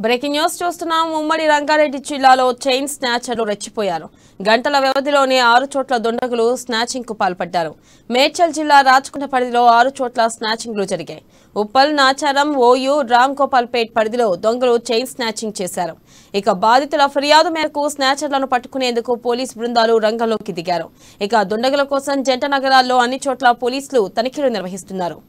Breaking news చూస్తున్నాం. ఉమ్మడి రంగారెడ్డి జిల్లాలో చైన్ స్నాచర్లు రెచ్చిపోయారు. గంటల వ్యవధిలోనే 6 చోట్ల దుండగులు స్నాచింగ్ కు పాల్పడ్డారు. మేడ్చల్ జిల్లా రాచకొండ పరిధిలో 6 చోట్ల స్నాచింగ్లు జరిగాయి. ఉప్పల్, నాచారం, ఓయూ, రామ్ గోపాల్ పేట్ పరిధిలో దొంగలు చైన్ స్నాచింగ్ చేశారు. ఇక బాధితుల ఫిర్యాదు మేరకు స్నాచర్లను పట్టుకునేందుకు పోలీస్ బృందాలు రంగంలోకి దిగారు. ఇక దుండగుల కోసం జంట నగరాల్లో అన్ని చోట్ల పోలీసులు తనిఖీలు నిర్వహిస్తున్నారు.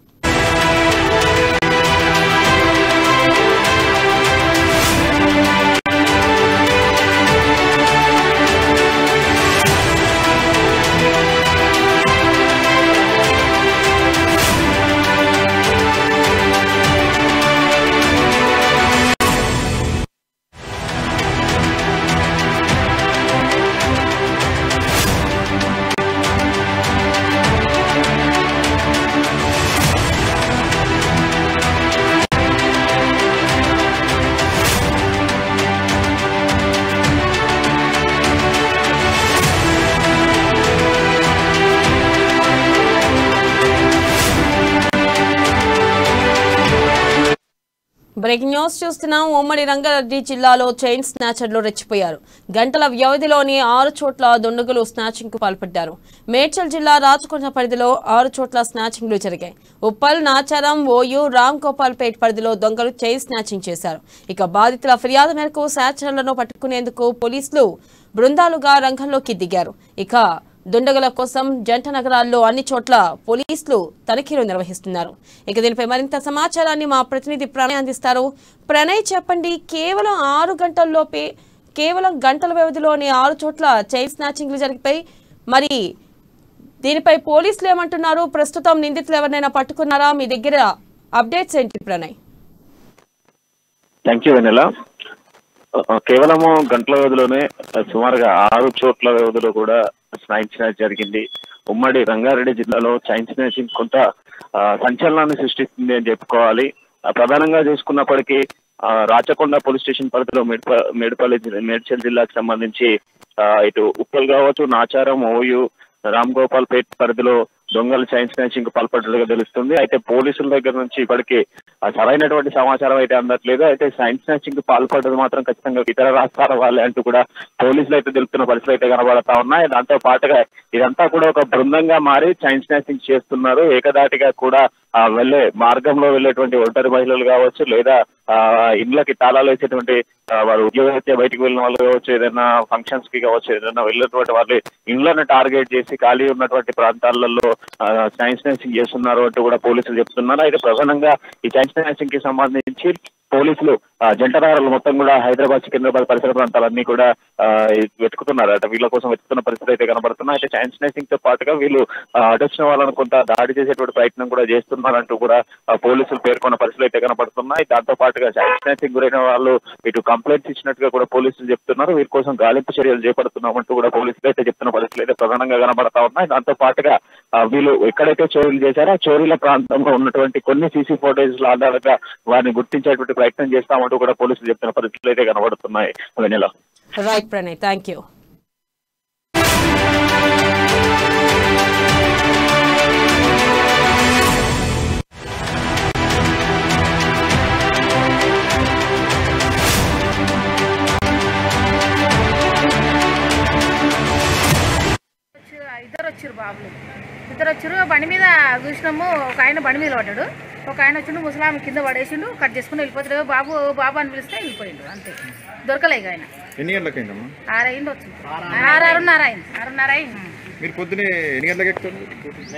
బ్రేకింగ్ న్యూస్ చూస్తున్నాం. ఉమ్మడి రంగారెడ్డి జిల్లాలో చైన్ స్నాచర్లు రెచ్చిపోయారు. గంటల వ్యవధిలోని 6 చోట్ల దుండగులు స్నాచింగ్ కు పాల్పడ్డారు. మేడ్చల్ జిల్లా రాచకొండ పరిధిలో 6 చోట్ల స్నాచింగ్లు జరిగాయి. ఉప్పల్, నాచారం, ఓయూ, రామ్ గోపాల్ పేట్ పరిధిలో దొంగలు చైన్ స్నాచింగ్ చేశారు. ఇక బాధితుల ఫిర్యాదు మేరకు స్నాచర్లను పట్టుకునేందుకు పోలీసులు బృందాలుగా రంగంలోకి దిగారు. ఇక దుండగుల కోసం జంట నగరాల్లో అన్ని చోట్ల పోలీసులు తనిఖీలు నిర్వహిస్తున్నారు. ఇక దీనిపై మరింత సమాచారాన్ని మా ప్రతినిధి ప్రణయ్ అందిస్తారు. ప్రణయ్, చెప్పండి. కేవలం గంటల వ్యవధిలోనే 6 చోట్ల చైన్ స్నాచింగ్లు జరిగిపోయి మరి దీనిపై పోలీసులు ఏమంటున్నారు? ప్రస్తుతం నిందితులు ఎవరినైనా పట్టుకున్నారా? మీ దగ్గర అప్డేట్స్ ఏంటి ప్రణయ్? థ్యాంక్ యూ వెన్నెల. కేవలము గంటల వ్యవధిలోనే సుమారుగా 6 చోట్ల వ్యవధిలో కూడా స్నాచింగ్ జరిగింది. ఉమ్మడి రంగారెడ్డి జిల్లాలో చైన్ స్నాచింగ్ కొంత సంచలనాన్ని సృష్టిస్తుంది అని చెప్పుకోవాలి. ప్రధానంగా చూసుకున్నప్పటికీ రాచకొండ పోలీస్ స్టేషన్ పరిధిలో మేడ్చల్ జిల్లాకు సంబంధించి ఇటు ఉప్పల్ కావచ్చు, నాచారం, ఓయూ, రామ్ గోపాల్ పేట్ పరిధిలో దొంగలు చైన్ స్నాచింగ్ కు పాల్పడ్డట్టుగా తెలుస్తుంది. అయితే పోలీసుల దగ్గర నుంచి ఇప్పటికీ సరైనటువంటి సమాచారం అయితే అందట్లేదు. అయితే చైన్ స్నాచింగ్ కు పాల్పడ్డది మాత్రం ఖచ్చితంగా ఇతర రాష్ట్రాల వాళ్ళే అంటూ కూడా పోలీసులు అయితే తెలుపుతున్న పరిస్థితులు అయితే కనబడతా ఉన్నాయి. దాంతో పాటుగా ఇదంతా కూడా ఒక బృందంగా మారి చైన్ స్నాచింగ్ చేస్తున్నారు. ఏకదాటిగా కూడా వెళ్లే మార్గంలో వెళ్లేటువంటి ఒంటరి మహిళలు కావచ్చు, లేదా ఇండ్లకి తాళాలు వేసేటువంటి వారు ఉద్యోగరీత్యా బయటకు వెళ్ళిన వాళ్ళు కావచ్చు, ఏదైనా ఫంక్షన్స్ కి కావచ్చు, ఏదైనా వెళ్ళినటువంటి వాళ్ళు ఇండ్లను టార్గెట్ చేసి ఖాళీ ఉన్నటువంటి ప్రాంతాలలో చైన్ స్నాచింగ్ చేస్తున్నారు అంటూ కూడా పోలీసులు చెప్తున్నారు. అయితే ప్రధానంగా ఈ చైన్ స్నాచింగ్ కి సంబంధించి పోలీసులు జంట నగరాలు మొత్తం కూడా హైదరాబాద్, సికింద్రాబాద్ పరిసర ప్రాంతాలన్నీ కూడా వెతుకుతున్నారు. అంటే వీళ్ళ కోసం వెతుకుతున్న పరిస్థితి అయితే కనబడుతున్నాయి. అయితే చైన్ స్నాచింగ్ తో పాటుగా వీళ్ళు అటొచ్చిన వాళ్ళను కొంత దాడి చేసేటువంటి ప్రయత్నం కూడా చేస్తున్నారంటూ కూడా పోలీసులు పేర్కొన్న పరిస్థితులు అయితే కనబడుతున్నాయి. దాంతో పాటుగా చైన్ స్నాచింగ్ గురైన వాళ్ళు ఇటు కంప్లైంట్స్ ఇచ్చినట్టుగా కూడా పోలీసులు చెప్తున్నారు. వీరి కోసం గాలింపు చర్యలు చేపడుతున్నామంటూ కూడా పోలీసులు అయితే చెప్తున్న పరిస్థితులు అయితే ప్రధానంగా కనబడతా ఉన్నాయి. దాంతో పాటుగా వీళ్ళు ఎక్కడైతే చోరీలు చేశారో ఆ చోరీల ప్రాంతంలో ఉన్నటువంటి కొన్ని సీసీ ఫోటేజ్ ఆధారంగా వారిని గుర్తించేటువంటి ప్రయత్నం చేస్తామంటూ కూడా పోలీసులు చెప్తున్న పరిస్థితులు అయితే కనబడుతున్నాయి. Vennela. Right Pranay, thank you. ఇద్దరు వచ్చారు. బండి మీద చూసినాము. ఒక ఆయన బండి మీద పడ్డాడు, ఒక ఆయన వచ్చిండు ముసలాం కింద పడేసిండు. కట్ చేసుకుని వెళ్ళిపోతాడు. బాబు బాబు అని పిలిస్తే వెళ్ళిపోయిండు. అంతే, దొరకలే. ఆయన 6 అయిందమ్మా? 6 అయింది. వచ్చింది 6:30 అయింది. 6:30 అయింది. మీరు పొద్దునే ఎన్ని గంటలకు ఎక్కుతారు?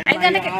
5 గంటలకి.